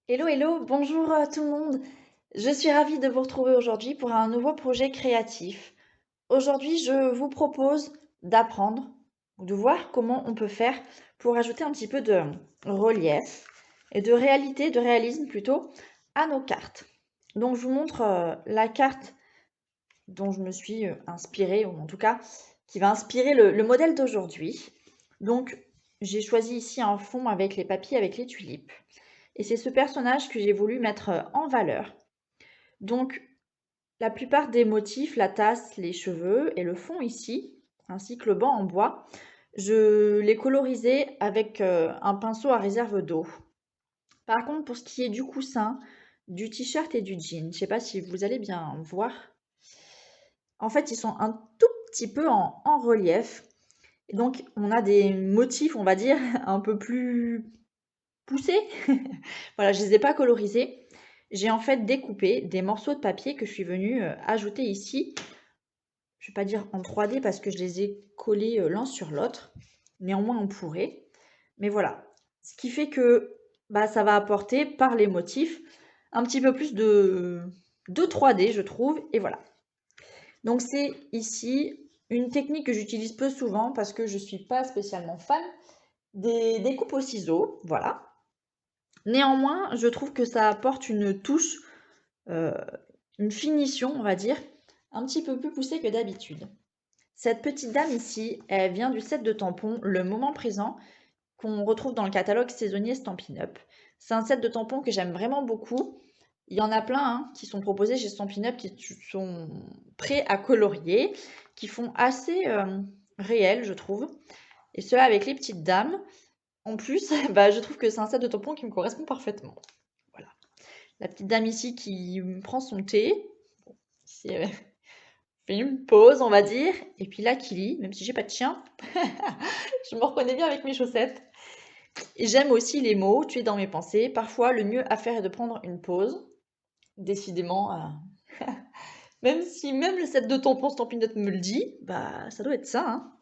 Hello, hello, bonjour tout le monde. Je suis ravie de vous retrouver aujourd'hui pour un nouveau projet créatif. Aujourd'hui, je vous propose d'apprendre ou de voir comment on peut faire pour ajouter un petit peu de relief et de réalité, de réalisme plutôt, à nos cartes. Donc, je vous montre la carte dont je me suis inspirée, ou en tout cas qui va inspirer le modèle d'aujourd'hui. Donc, j'ai choisi ici un fond avec les papiers, avec les tulipes. Et c'est ce personnage que j'ai voulu mettre en valeur. Donc, la plupart des motifs, la tasse, les cheveux et le fond ici, ainsi que le banc en bois, je l'ai colorisé avec un pinceau à réserve d'eau. Par contre, pour ce qui est du coussin, du t-shirt et du jean, je ne sais pas si vous allez bien voir, en fait, ils sont un tout petit peu en relief. Et donc, on a des motifs, on va dire, un peu plus poussés. Voilà, je ne les ai pas colorisés. J'ai en fait découpé des morceaux de papier que je suis venue ajouter ici. Je ne vais pas dire en 3D parce que je les ai collés l'un sur l'autre. Néanmoins, on pourrait. Mais voilà. Ce qui fait que bah, ça va apporter par les motifs un petit peu plus de 3D, je trouve. Et voilà. Donc c'est ici une technique que j'utilise peu souvent parce que je ne suis pas spécialement fan des découpes au ciseau. Voilà. Néanmoins, je trouve que ça apporte une touche, heu, une finition, on va dire, un petit peu plus poussée que d'habitude. Cette petite dame ici, elle vient du set de tampons Le Moment Présent qu'on retrouve dans le catalogue saisonnier Stampin' Up. C'est un set de tampons que j'aime vraiment beaucoup. Il y en a plein hein, qui sont proposés chez Stampin' Up qui sont prêts à colorier, qui font assez réel, je trouve. Et cela avec les petites dames. En plus, bah, je trouve que c'est un set de tampons qui me correspond parfaitement. Voilà. La petite dame ici qui prend son thé, qui fait une pause, on va dire, et puis là qui lit, même si j'ai pas de chien, je me reconnais bien avec mes chaussettes. Et j'aime aussi les mots, tu es dans mes pensées. Parfois, le mieux à faire est de prendre une pause. Décidément, même si même le set de tampons Stampin' Up me le dit, bah ça doit être ça, hein.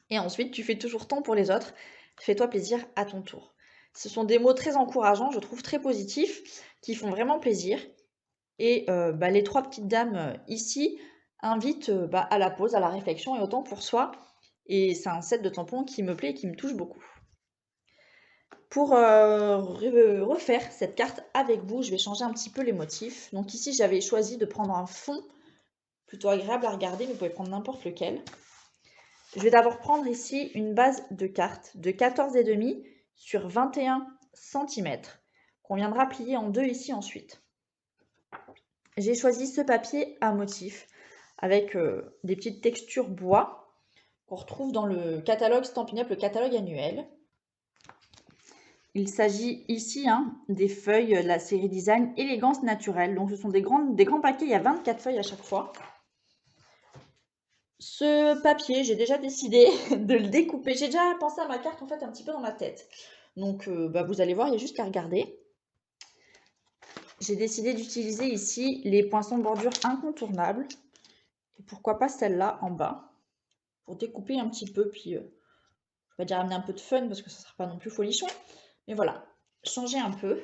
Et ensuite, tu fais toujours temps pour les autres. Fais-toi plaisir à ton tour. Ce sont des mots très encourageants, je trouve très positifs, qui font vraiment plaisir. Et bah, les 3 petites dames, ici invitent, bah, à la pause, à la réflexion et au temps pour soi et c'est un set de tampons qui me plaît et qui me touche beaucoup. Pour, refaire cette carte avec vous, je vais changer un petit peu les motifs. Donc ici, j'avais choisi de prendre un fond plutôt agréable à regarder, mais vous pouvez prendre n'importe lequel. Je vais d'abord prendre ici une base de carte de 14,5 sur 21 centimètres qu'on viendra plier en 2 ici ensuite. J'ai choisi ce papier à motif avec des petites textures bois qu'on retrouve dans le catalogue Stampin' Up, le catalogue annuel. Il s'agit ici hein, des feuilles de la série design Élégance naturelle. Donc ce sont des grands paquets, il y a 24 feuilles à chaque fois. Ce papier, j'ai déjà décidé de le découper. J'ai déjà pensé à ma carte en fait un petit peu dans ma tête. Donc bah, vous allez voir, il y a juste qu'à regarder. J'ai décidé d'utiliser ici les poinçons de bordure incontournables. Et pourquoi pas celle-là en bas. Pour découper un petit peu, puis je vais pas dire amener un peu de fun parce que ça sera pas non plus folichon. Mais voilà, changer un peu.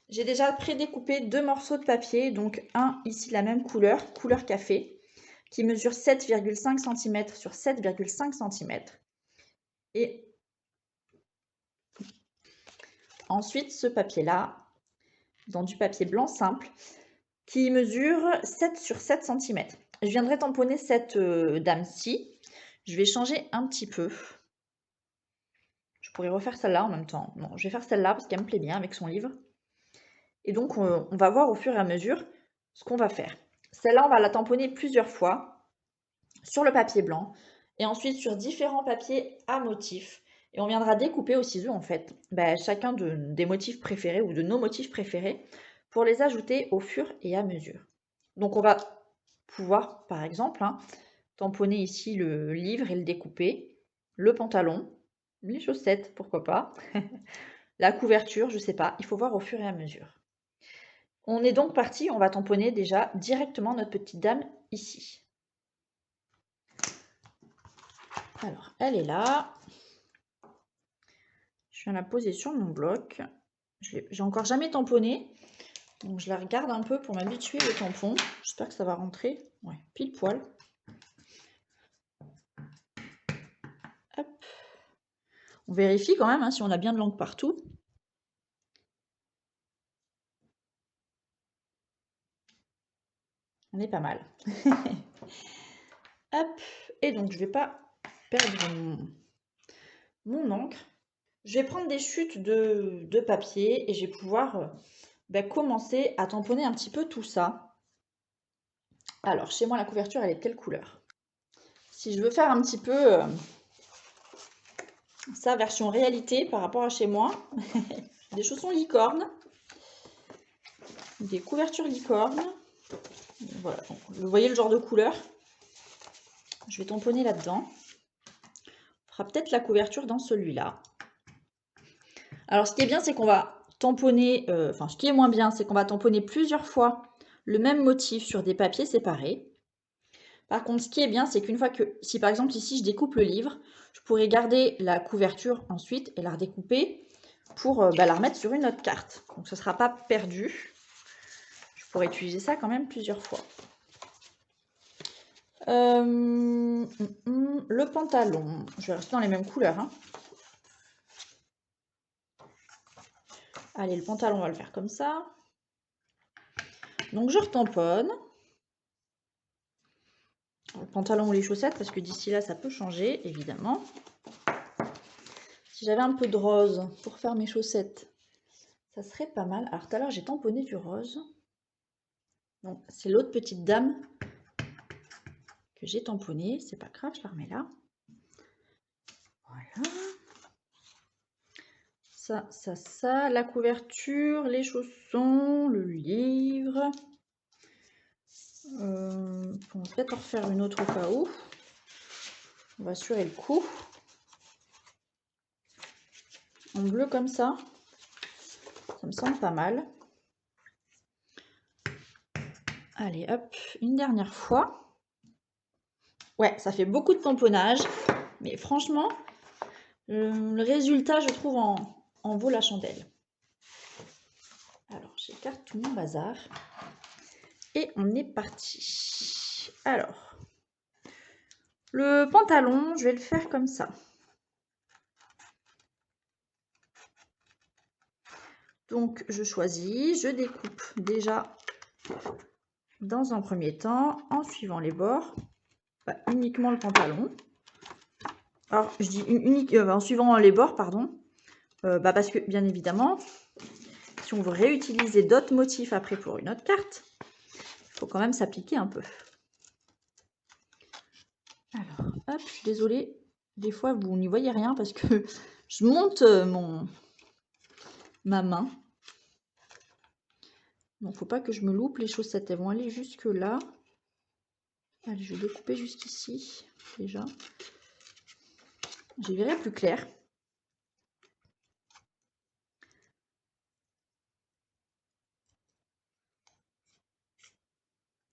J'ai déjà pré-découpé 2 morceaux de papier, donc un ici la même couleur, couleur café, qui mesure 7,5 cm sur 7,5 cm. Et ensuite ce papier-là, dans du papier blanc simple, qui mesure 7 sur 7 cm. Je viendrai tamponner cette dame-ci. Je vais changer un petit peu. Je pourrais refaire celle-là en même temps. Non, je vais faire celle-là parce qu'elle me plaît bien avec son livre. Et donc, on va voir au fur et à mesure ce qu'on va faire. Celle-là, on va la tamponner plusieurs fois sur le papier blanc et ensuite sur différents papiers à motifs. Et on viendra découper au ciseau, en fait, chacun des motifs préférés ou de nos motifs préférés pour les ajouter au fur et à mesure. Donc, on va pouvoir, par exemple, hein, tamponner ici le livre et le découper, le pantalon, les chaussettes, pourquoi pas, la couverture, je sais pas, il faut voir au fur et à mesure. On est donc parti, on va tamponner déjà directement notre petite dame ici. Alors, elle est là. Je viens la poser sur mon bloc. J'ai encore jamais tamponné. Donc je la regarde un peu pour m'habituer au tampon. J'espère que ça va rentrer. Ouais, pile poil. Hop. On vérifie quand même hein, si on a bien de l'encre partout. On est pas mal. Hop. Et donc je vais pas perdre mon encre. Je vais prendre des chutes de papier et je vais pouvoir commencer à tamponner un petit peu tout ça. Alors, chez moi, la couverture, elle est de quelle couleur? Si je veux faire un petit peu sa version réalité par rapport à chez moi, des chaussons licorne, des couvertures licorne. Voilà, donc, vous voyez le genre de couleur. Je vais tamponner là-dedans. On fera peut-être la couverture dans celui-là. Alors, ce qui est bien, c'est qu'on va tamponner, enfin, ce qui est moins bien, c'est qu'on va tamponner plusieurs fois le même motif sur des papiers séparés. Par contre, ce qui est bien, c'est qu'une fois que, si par exemple ici je découpe le livre, je pourrais garder la couverture ensuite et la redécouper pour la remettre sur une autre carte. Donc ce ne sera pas perdu. Je pourrais utiliser ça quand même plusieurs fois. Le pantalon, je vais rester dans les mêmes couleurs. Hein. Allez, le pantalon, on va le faire comme ça. Donc je retamponne. Le pantalon ou les chaussettes, parce que d'ici là, ça peut changer, évidemment. Si j'avais un peu de rose pour faire mes chaussettes, ça serait pas mal. Alors tout à l'heure, j'ai tamponné du rose. Donc c'est l'autre petite dame que j'ai tamponnée. C'est pas grave, je la remets là. Voilà. Ça. La couverture, les chaussons, le livre. On va peut-être en refaire une autre au cas où. On va assurer le coup. En bleu comme ça. Ça me semble pas mal. Allez, hop, une dernière fois. Ouais, ça fait beaucoup de tamponnage. Mais franchement, le résultat, je trouve, en vaut la chandelle. Alors, j'écarte tout mon bazar. Et on est parti. Alors, le pantalon, je vais le faire comme ça. Donc, je choisis, je découpe déjà dans un premier temps en suivant les bords, uniquement le pantalon. Alors, je dis en suivant les bords, pardon, parce que bien évidemment, si on veut réutiliser d'autres motifs après pour une autre carte, il faut quand même s'appliquer un peu. Alors, hop, je suis désolée, des fois vous n'y voyez rien parce que je monte ma main. Donc, faut pas que je me loupe, les chaussettes, elles vont aller jusque là. Allez, je vais découper jusqu'ici, déjà. J'y verrai plus clair.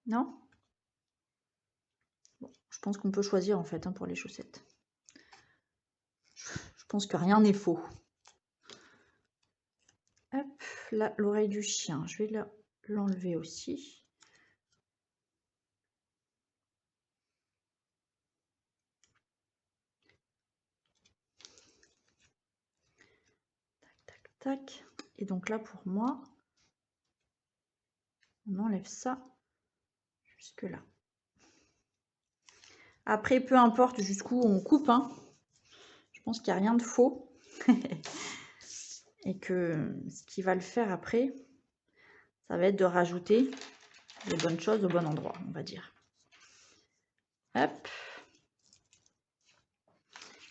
Non? Bon, je pense qu'on peut choisir, en fait, hein, pour les chaussettes. Je pense que rien n'est faux. Hop, là, l'oreille du chien, je vais l'enlever aussi. Tac, tac, tac. Et donc là, pour moi, on enlève ça jusque là. Après, peu importe jusqu'où on coupe, hein. Je pense qu'il n'y a rien de faux. Et que ce qui va le faire après, ça va être de rajouter les bonnes choses au bon endroit, on va dire. Hop.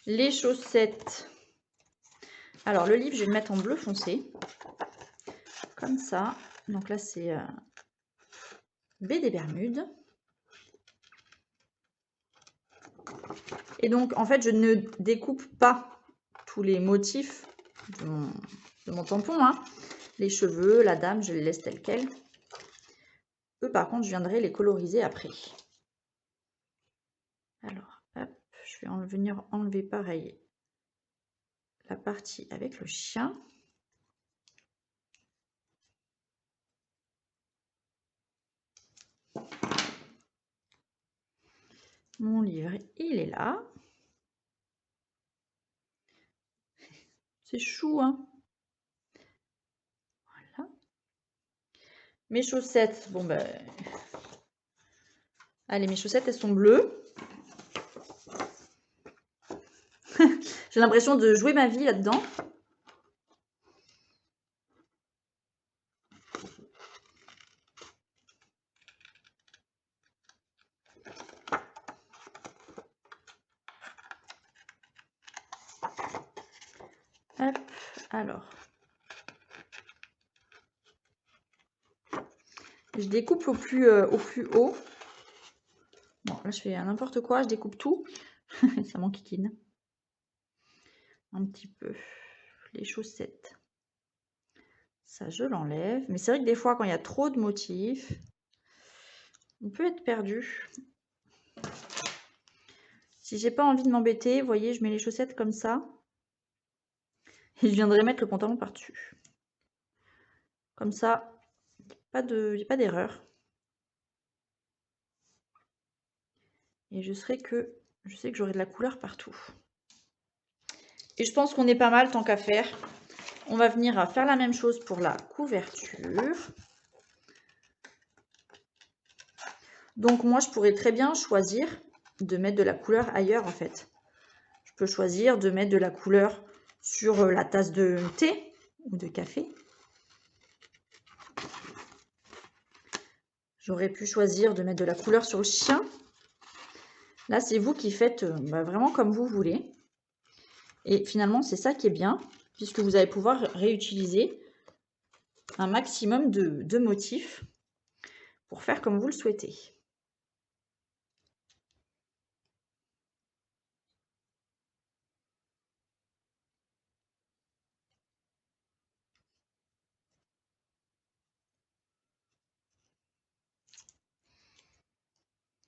Les chaussettes. Alors, le livre, je vais le mettre en bleu foncé. Comme ça. Donc là, c'est B des Bermudes. Et donc, en fait, je ne découpe pas tous les motifs de mon tampon. Hein. Les cheveux, la dame, je les laisse tels quels. Eux, par contre, je viendrai les coloriser après. Alors, hop, je vais venir enlever pareil la partie avec le chien. Mon livre, il est là. C'est chou, hein? Voilà. Mes chaussettes, bon ben... Allez, mes chaussettes, elles sont bleues. J'ai l'impression de jouer ma vie là-dedans. Hop, alors. Je découpe au plus haut. Bon, là, je fais n'importe quoi, je découpe tout. Ça m'enquiquine. Un petit peu. Les chaussettes. Ça, je l'enlève. Mais c'est vrai que des fois, quand il y a trop de motifs, on peut être perdu. Si j'ai pas envie de m'embêter, vous voyez, je mets les chaussettes comme ça. Et je viendrai mettre le pantalon par-dessus. Comme ça, il n'y a pas d'erreur. Et je sais que j'aurai de la couleur partout. Et je pense qu'on est pas mal tant qu'à faire. On va venir faire la même chose pour la couverture. Donc moi, je pourrais très bien choisir de mettre de la couleur ailleurs en fait. Je peux choisir de mettre de la couleur sur la tasse de thé ou de café. J'aurais pu choisir de mettre de la couleur sur le chien. Là, c'est vous qui faites vraiment comme vous voulez. Et finalement, c'est ça qui est bien, puisque vous allez pouvoir réutiliser un maximum de motifs pour faire comme vous le souhaitez.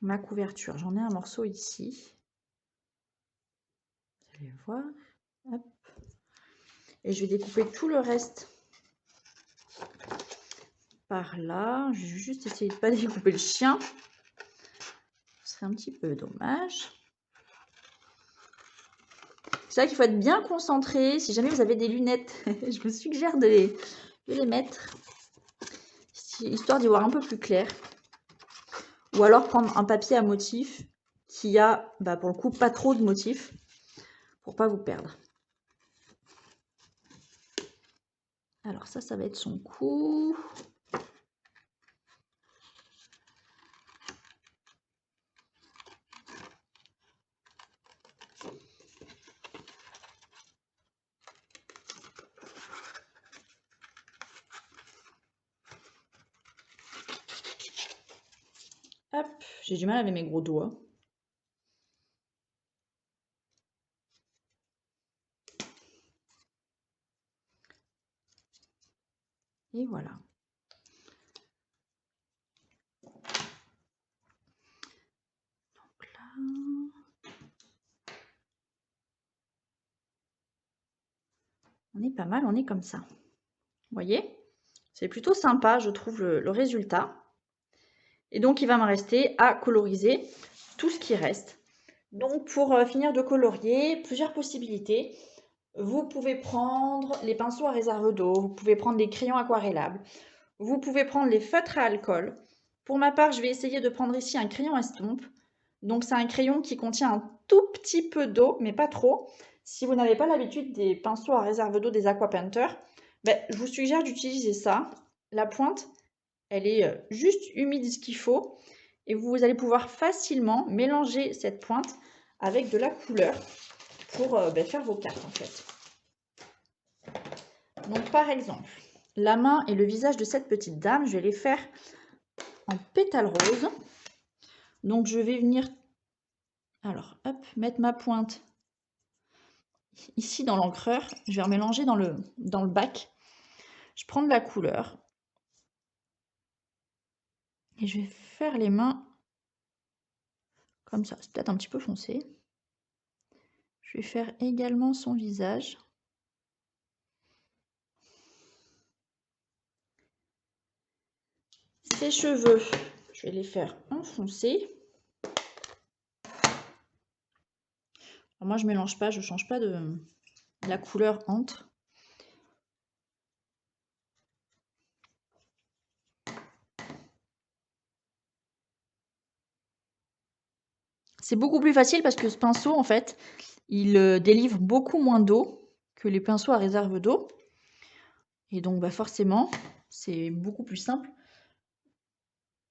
Ma couverture, j'en ai un morceau ici. Vous allez voir. Hop. Et je vais découper tout le reste par là. Je vais juste essayer de ne pas découper le chien. Ce serait un petit peu dommage. C'est vrai qu'il faut être bien concentré. Si jamais vous avez des lunettes, je vous suggère de les mettre, histoire d'y voir un peu plus clair. Ou alors prendre un papier à motifs qui a, pour le coup, pas trop de motifs pour pas vous perdre. Alors ça va être son cou. Hop, j'ai du mal avec mes gros doigts. Et voilà. Donc là, on est pas mal, on est comme ça. Vous voyez? C'est plutôt sympa, je trouve, le résultat. Et donc, il va me rester à coloriser tout ce qui reste. Donc, pour finir de colorier, plusieurs possibilités. Vous pouvez prendre les pinceaux à réserve d'eau, vous pouvez prendre les crayons aquarellables, vous pouvez prendre les feutres à alcool. Pour ma part, je vais essayer de prendre ici un crayon estompe. Donc, c'est un crayon qui contient un tout petit peu d'eau, mais pas trop. Si vous n'avez pas l'habitude des pinceaux à réserve d'eau des aquapainters, je vous suggère d'utiliser ça. La pointe, elle est juste humide ce qu'il faut. Et vous allez pouvoir facilement mélanger cette pointe avec de la couleur pour faire vos cartes en fait. Donc par exemple, la main et le visage de cette petite dame, je vais les faire en pétales roses. Donc je vais venir, alors hop, mettre ma pointe ici dans l'encreur. Je vais remélanger dans le bac. Je prends de la couleur et je vais faire les mains comme ça. C'est peut-être un petit peu foncé. Je vais faire également son visage. Ses cheveux, je vais les faire en foncé. Alors moi, je mélange pas, je change pas de la couleur entre. C'est beaucoup plus facile parce que ce pinceau, en fait, il délivre beaucoup moins d'eau que les pinceaux à réserve d'eau. Et donc, bah forcément, c'est beaucoup plus simple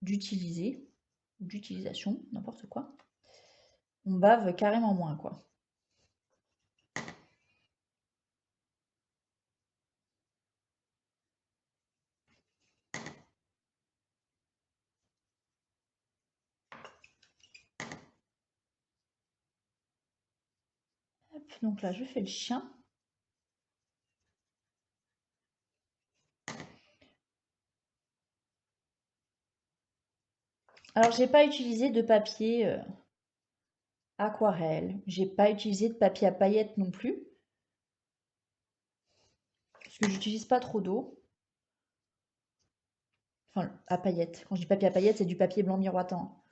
d'utiliser, d'utilisation, n'importe quoi. On bave carrément moins, quoi. Hop, donc là, je fais le chien. Alors, j'ai pas utilisé de papier aquarelle. J'ai pas utilisé de papier à paillettes non plus. Parce que j'utilise pas trop d'eau. Enfin, à paillettes. Quand je dis papier à paillettes, c'est du papier blanc miroitant.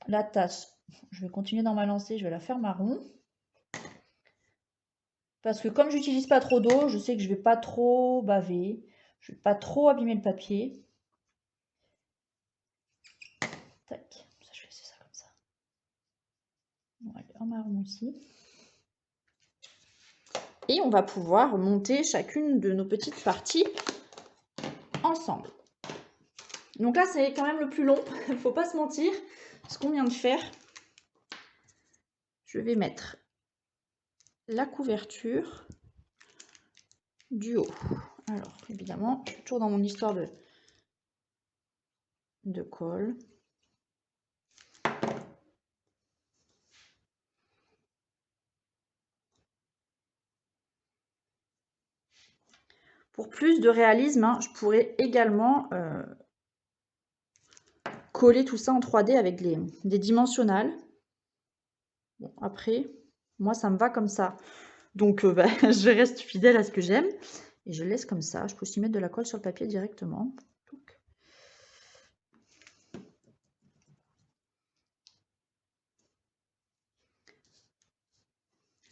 La tasse, je vais continuer dans ma lancée, je vais la faire marron. Parce que comme j'utilise pas trop d'eau, je sais que je vais pas trop baver. Je vais pas trop abîmer le papier. Tac, ça, je vais laisser ça comme ça. On va aller en marron aussi. Et on va pouvoir monter chacune de nos petites parties ensemble. Donc là, c'est quand même le plus long, il ne faut pas se mentir. Ce qu'on vient de faire, je vais mettre la couverture du haut. Alors, évidemment, je suis toujours dans mon histoire de colle. Pour plus de réalisme, hein, je pourrais également coller tout ça en 3D avec des dimensionnels. Bon, après, moi, ça me va comme ça. Donc, bah, je reste fidèle à ce que j'aime. Et je laisse comme ça. Je peux aussi mettre de la colle sur le papier directement.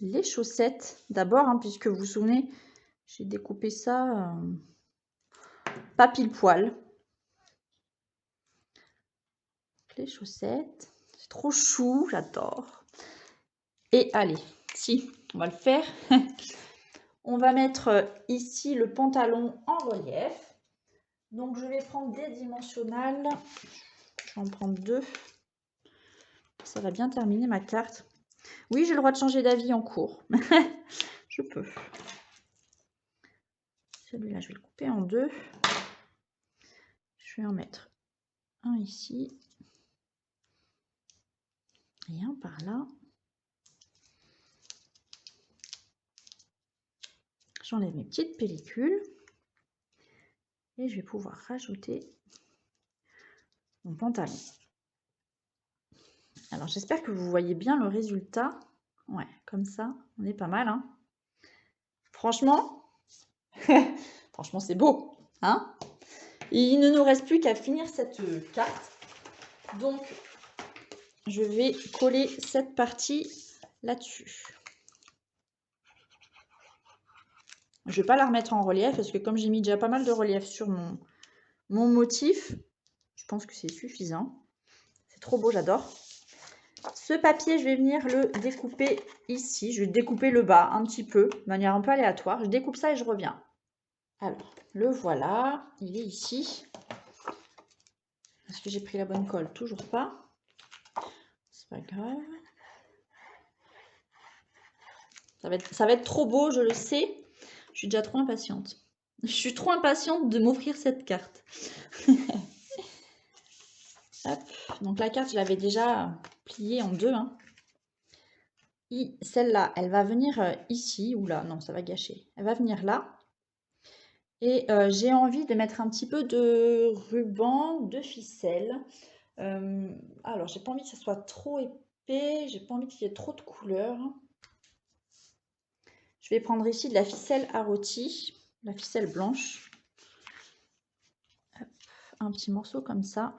Les chaussettes, d'abord, hein, puisque vous vous souvenez, j'ai découpé ça pas pile poil. Les chaussettes, c'est trop chou, j'adore. Et allez, si, on va le faire. On va mettre ici le pantalon en relief. Donc je vais prendre des dimensionnels. Je vais en prendre 2. Ça va bien terminer ma carte. Oui, j'ai le droit de changer d'avis en cours. Je peux. Celui-là, je vais le couper en 2. Je vais en mettre un ici. Et un par là. J'enlève mes petites pellicules. Et je vais pouvoir rajouter mon pantalon. Alors, j'espère que vous voyez bien le résultat. Ouais, comme ça, on est pas mal, hein. Franchement, franchement, c'est beau, hein. Et il ne nous reste plus qu'à finir cette carte. Donc, je vais coller cette partie là-dessus. Je ne vais pas la remettre en relief parce que comme j'ai mis déjà pas mal de relief sur mon motif, je pense que c'est suffisant. C'est trop beau, j'adore. Ce papier, je vais venir le découper ici. Je vais découper le bas un petit peu, de manière un peu aléatoire. Je découpe ça et je reviens. Alors, le voilà. Il est ici. Est-ce que j'ai pris la bonne colle? Toujours pas. C'est pas grave. Ça va être trop beau, je le sais. Je suis déjà trop impatiente. Je suis trop impatiente de m'offrir cette carte. Hop. Donc la carte, je l'avais déjà pliée en 2. Hein. Celle-là, elle va venir ici, ou là, non, ça va gâcher. Elle va venir là. Et j'ai envie de mettre un petit peu de ruban, de ficelle. Alors, j'ai pas envie que ça soit trop épais, j'ai pas envie qu'il y ait trop de couleurs. Je vais prendre ici de la ficelle à rôti, la ficelle blanche. Hop, un petit morceau comme ça.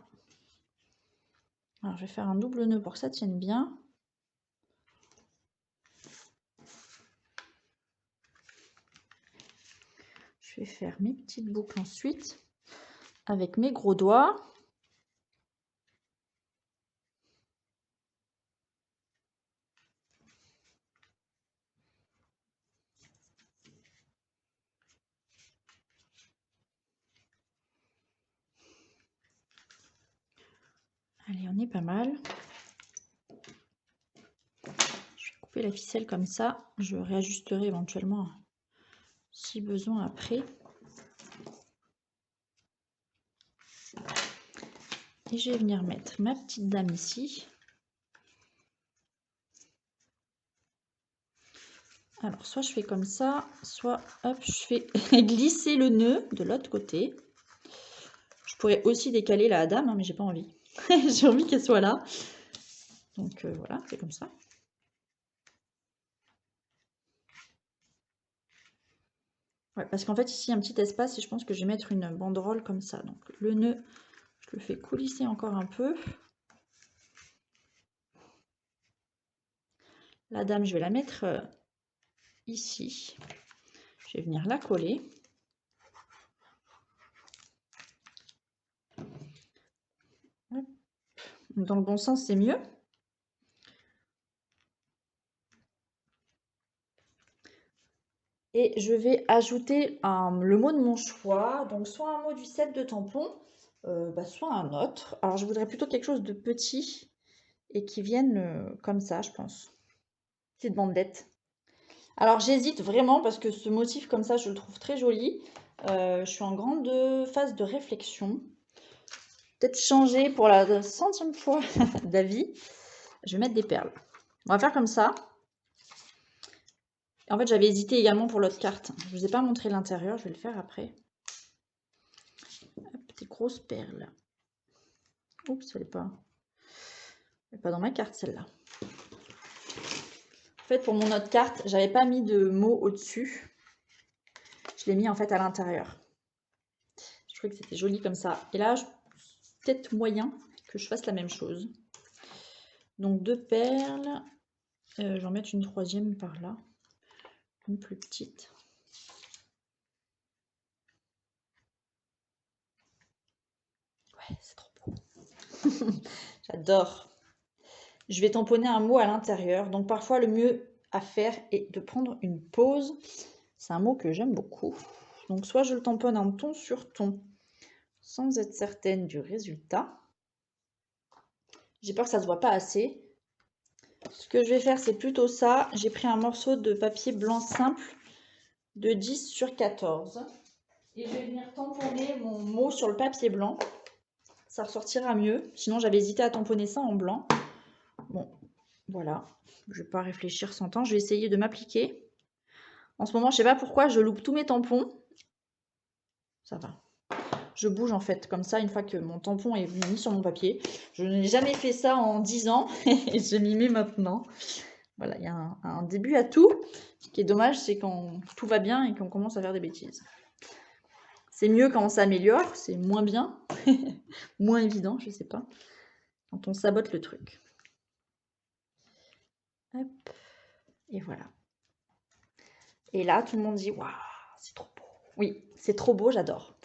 Alors, je vais faire un double nœud pour que ça tienne bien. Je vais faire mes petites boucles ensuite avec mes gros doigts. Allez, on est pas mal. Je vais couper la ficelle comme ça. Je réajusterai éventuellement si besoin après. Et je vais venir mettre ma petite dame ici. Alors, soit je fais comme ça, soit hop, je fais glisser le nœud de l'autre côté. Je pourrais aussi décaler la dame, hein, mais j'ai pas envie. J'ai envie qu'elle soit là. Donc voilà, c'est comme ça. Ouais, parce qu'en fait, ici, il y a un petit espace et je pense que je vais mettre une banderole comme ça. Donc le nœud, je le fais coulisser encore un peu. La dame, je vais la mettre ici. Je vais venir la coller. Dans le bon sens, c'est mieux. Et je vais ajouter le mot de mon choix, donc soit un mot du set de tampons, soit un autre. Alors je voudrais plutôt quelque chose de petit et qui vienne comme ça, je pense. Petite bandelette. Alors j'hésite vraiment parce que ce motif comme ça, je le trouve très joli. Je suis en grande phase de réflexion. Peut-être changer pour la 100e fois d'avis. Je vais mettre des perles. On va faire comme ça. En fait, j'avais hésité également pour l'autre carte. Je ne vous ai pas montré l'intérieur, je vais le faire après. Hop, des grosses perles. Oups, elle n'est pas dans ma carte celle-là. En fait, pour mon autre carte, j'avais pas mis de mots au-dessus. Je l'ai mis en fait à l'intérieur. Je trouvais que c'était joli comme ça. Et là, peut-être moyen que je fasse la même chose. Donc 2 perles. J'en mets une 3e par là. Une plus petite. Ouais, c'est trop beau. J'adore. Je vais tamponner un mot à l'intérieur. Donc parfois, le mieux à faire est de prendre une pause. C'est un mot que j'aime beaucoup. Donc soit je le tamponne en ton sur ton, sans être certaine du résultat. J'ai peur que ça ne se voit pas assez. Ce que je vais faire, c'est plutôt ça. J'ai pris un morceau de papier blanc simple de 10 sur 14. Et je vais venir tamponner mon mot sur le papier blanc. Ça ressortira mieux. Sinon, j'avais hésité à tamponner ça en blanc. Bon, voilà. Je ne vais pas réfléchir 100 ans. Je vais essayer de m'appliquer. En ce moment, je ne sais pas pourquoi, je loupe tous mes tampons. Ça va. Je bouge en fait comme ça une fois que mon tampon est mis sur mon papier. Je n'ai jamais fait ça en 10 ans et je m'y mets maintenant. Voilà, il y a un début à tout. Ce qui est dommage, c'est quand tout va bien et qu'on commence à faire des bêtises. C'est mieux quand on s'améliore, c'est moins bien, moins évident, je sais pas, quand on sabote le truc. Hop. Et voilà. Et là, tout le monde dit « Waouh, c'est trop beau !» Oui, c'est trop beau, j'adore.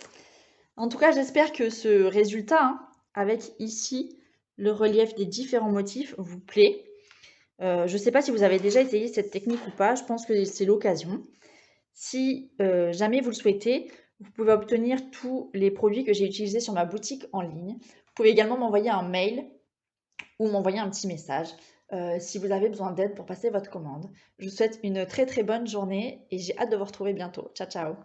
En tout cas, j'espère que ce résultat, avec ici le relief des différents motifs, vous plaît. Je ne sais pas si vous avez déjà essayé cette technique ou pas, je pense que c'est l'occasion. Si jamais vous le souhaitez, vous pouvez obtenir tous les produits que j'ai utilisés sur ma boutique en ligne. Vous pouvez également m'envoyer un mail ou m'envoyer un petit message si vous avez besoin d'aide pour passer votre commande. Je vous souhaite une très très bonne journée et j'ai hâte de vous retrouver bientôt. Ciao, ciao!